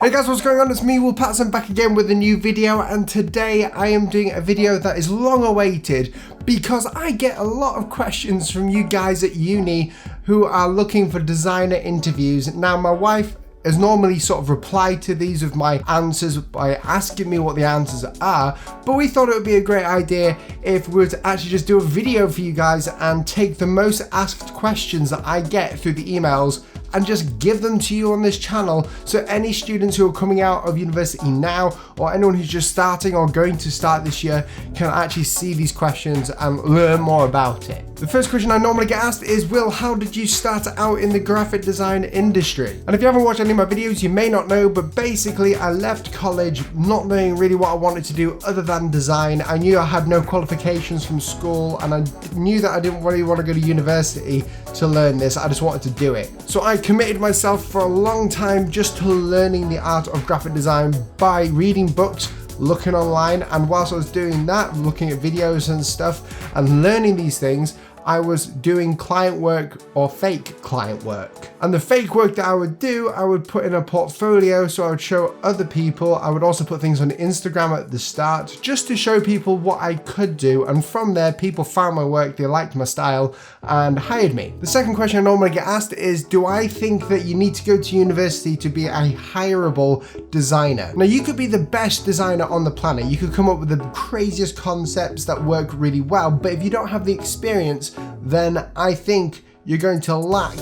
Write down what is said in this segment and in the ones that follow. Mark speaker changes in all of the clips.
Speaker 1: Hey guys, what's going on? It's me, Paterson, back again with a new video, and today I am doing a video that is long awaited because I get a lot of questions from you guys at uni who are looking for designer interviews. Now, my wife has normally sort of replied to these with my answers by asking me what the answers are, but we thought it would be a great idea if we were to actually just do a video for you guys and take the most asked questions that I get through the emails and just give them to you on this channel, so any students who are coming out of university now or anyone who's just starting or going to start this year can actually see these questions and learn more about it. The first question I normally get asked is, Will, how did you start out in the graphic design industry? And if you haven't watched any of my videos, you may not know, but basically I left college not knowing really what I wanted to do other than design. I knew I had no qualifications from school, and I knew that I didn't really want to go to university to learn this. I just wanted to do it. So I committed myself for a long time just to learning the art of graphic design by reading books, looking online, and whilst I was doing that, looking at videos and stuff and learning these things, I was doing client work or fake client work. And the fake work that I would do, I would put in a portfolio so I would show other people. I would also put things on Instagram at the start just to show people what I could do. And from there, people found my work, they liked my style and hired me. The second question I normally get asked is, do I think that you need to go to university to be a hireable designer? Now, you could be the best designer on the planet. You could come up with the craziest concepts that work really well, but if you don't have the experience, then I think you're going to lack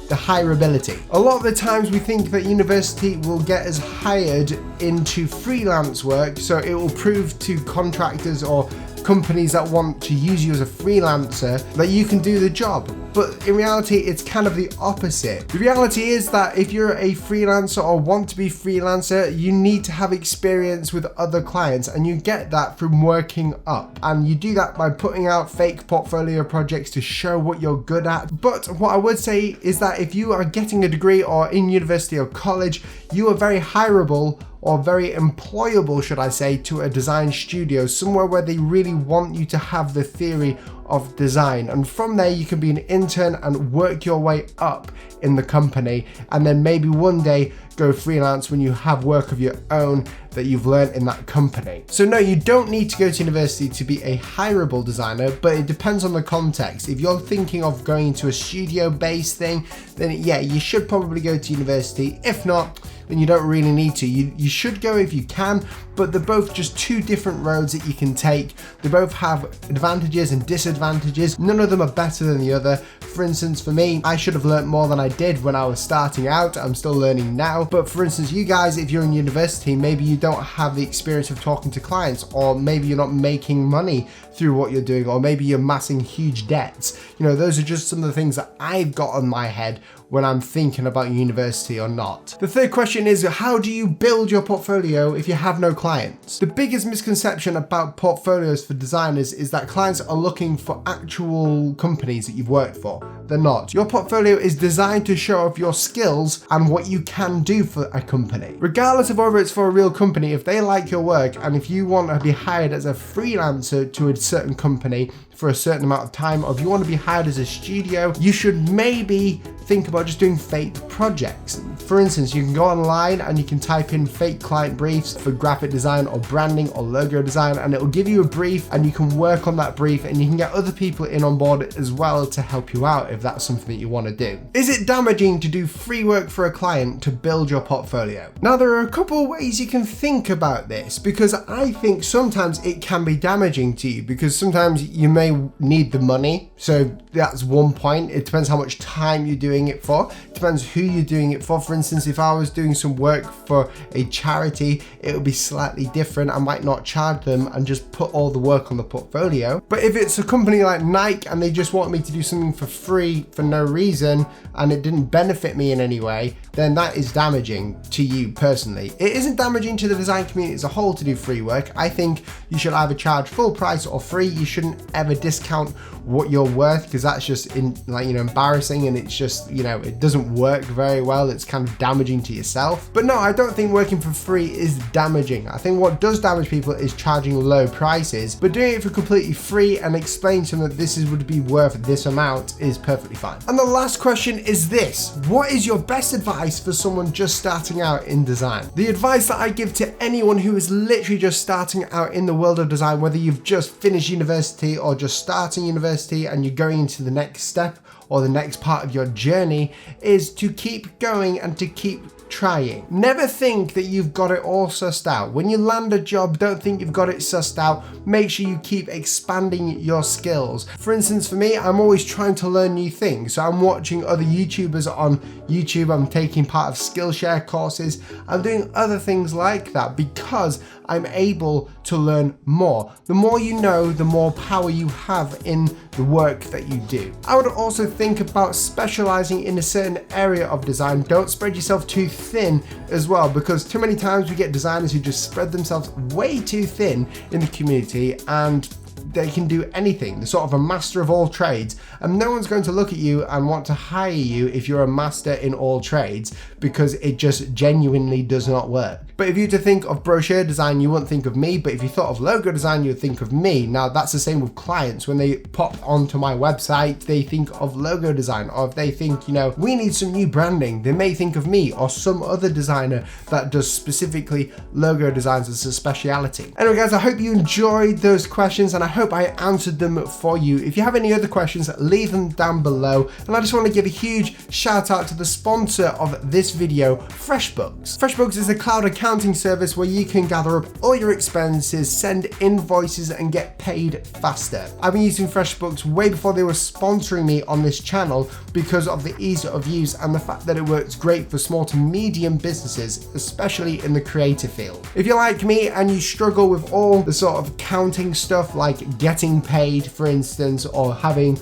Speaker 1: the hireability. A lot of the times we think that university will get us hired into freelance work, so it will prove to contractors or companies that want to use you as a freelancer that you can do the job. But in reality, it's kind of the opposite. The reality is that if you're a freelancer or want to be freelancer, you need to have experience with other clients, and you get that from working up. And you do that by putting out fake portfolio projects to show what you're good at. But what I would say is that if you are getting a degree or in university or college, you are very hireable or very employable, should I say, to a design studio, somewhere where they really want you to have the theory of design. And from there, you can be an intern and work your way up in the company, and then maybe one day go freelance when you have work of your own that you've learned in that company. So no, you don't need to go to university to be a hireable designer, but it depends on the context. If you're thinking of going into a studio-based thing, then yeah, you should probably go to university. If not, then you don't really need to. You should go if you can, but they're both just two different roads that you can take. They both have advantages and disadvantages. None of them are better than the other. For instance, for me, I should have learned more than I did when I was starting out. I'm still learning now. But for instance, you guys, if you're in university, maybe you don't have the experience of talking to clients, or maybe you're not making money through what you're doing, or maybe you're amassing huge debts. You know, those are just some of the things that I've got on my head when I'm thinking about university or not. The third question is, how do you build your portfolio if you have no clients? The biggest misconception about portfolios for designers is that clients are looking for actual companies that you've worked for. They're not. Your portfolio is designed to show off your skills and what you can do for a company. Regardless of whether it's for a real company, if they like your work and if you want to be hired as a freelancer to a certain company for a certain amount of time, or if you want to be hired as a studio, you should maybe think about just doing fake projects. For instance, you can go online and you can type in fake client briefs for graphic design or branding or logo design, and it will give you a brief, and you can work on that brief, and you can get other people in on board as well to help you out if that's something that you want to do. Is it damaging to do free work for a client to build your portfolio? Now, there are a couple of ways you can think about this, because I think sometimes it can be damaging to you, because sometimes you may need the money. So that's one point. It depends how much time you're doing it for. It depends who you're doing it for. For instance, if I was doing some work for a charity, it would be slightly different. I might not charge them and just put all the work on the portfolio. But if it's a company like Nike and they just want me to do something for free for no reason and it didn't benefit me in any way, then that is damaging to you personally. It isn't damaging to the design community as a whole to do free work. I think you should either charge full price or free. You shouldn't ever discount what you're worth, because that's just embarrassing, and it's just, it doesn't work very well. It's kind of damaging to yourself. But no, I don't think working for free is damaging. I think what does damage people is charging low prices, but doing it for completely free and explaining to them that would be worth this amount is perfectly fine. And the last question is this: what is your best advice for someone just starting out in design? The advice that I give to anyone who is literally just starting out in the world of design, whether you've just finished university or just starting university and you're going into the next step or the next part of your journey, is to keep going and to keep trying. Never think that you've got it all sussed out. When you land a job, don't think you've got it sussed out. Make sure you keep expanding your skills. For instance, for me, I'm always trying to learn new things. So I'm watching other YouTubers on YouTube. I'm taking part of Skillshare courses. I'm doing other things like that because I'm able to learn more. The more you know, the more power you have in the work that you do. I would also think about specializing in a certain area of design. Don't spread yourself too thin as well, because too many times we get designers who just spread themselves way too thin in the community and they can do anything. They're sort of a master of all trades, and no one's going to look at you and want to hire you if you're a master in all trades, because it just genuinely does not work. But if you were to think of brochure design, you wouldn't think of me, but if you thought of logo design, you would think of me. Now that's the same with clients. When they pop onto my website, they think of logo design, or if they think, we need some new branding, they may think of me or some other designer that does specifically logo designs as a speciality. Anyway guys, I hope you enjoyed those questions and I hope I answered them for you. If you have any other questions, leave them down below. And I just want to give a huge shout out to the sponsor of this video, FreshBooks. FreshBooks is a cloud accounting service where you can gather up all your expenses, send invoices and get paid faster. I've been using FreshBooks way before they were sponsoring me on this channel because of the ease of use and the fact that it works great for small to medium businesses, especially in the creative field. If you're like me and you struggle with all the sort of accounting stuff like getting paid, for instance, or having,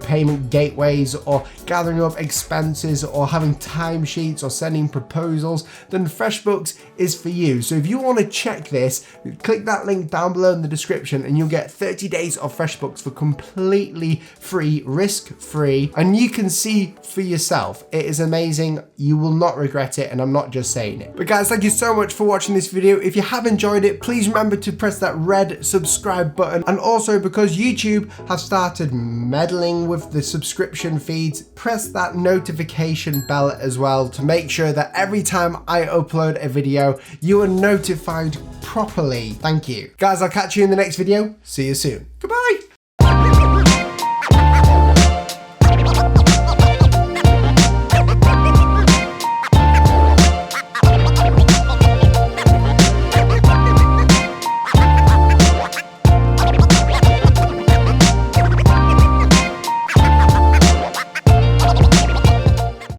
Speaker 1: payment gateways, or gathering up expenses, or having timesheets, or sending proposals, then FreshBooks is for you. So if you want to check this, click that link down below in the description and you'll get 30 days of FreshBooks for completely free, risk-free, and you can see for yourself. It is amazing. You will not regret it, and I'm not just saying it. But guys, thank you so much for watching this video. If you have enjoyed it, please remember to press that red subscribe button, and also because YouTube has started meddling with the subscription feeds, press that notification bell as well to make sure that every time I upload a video, you are notified properly. Thank you. Guys, I'll catch you in the next video. See you soon. Goodbye.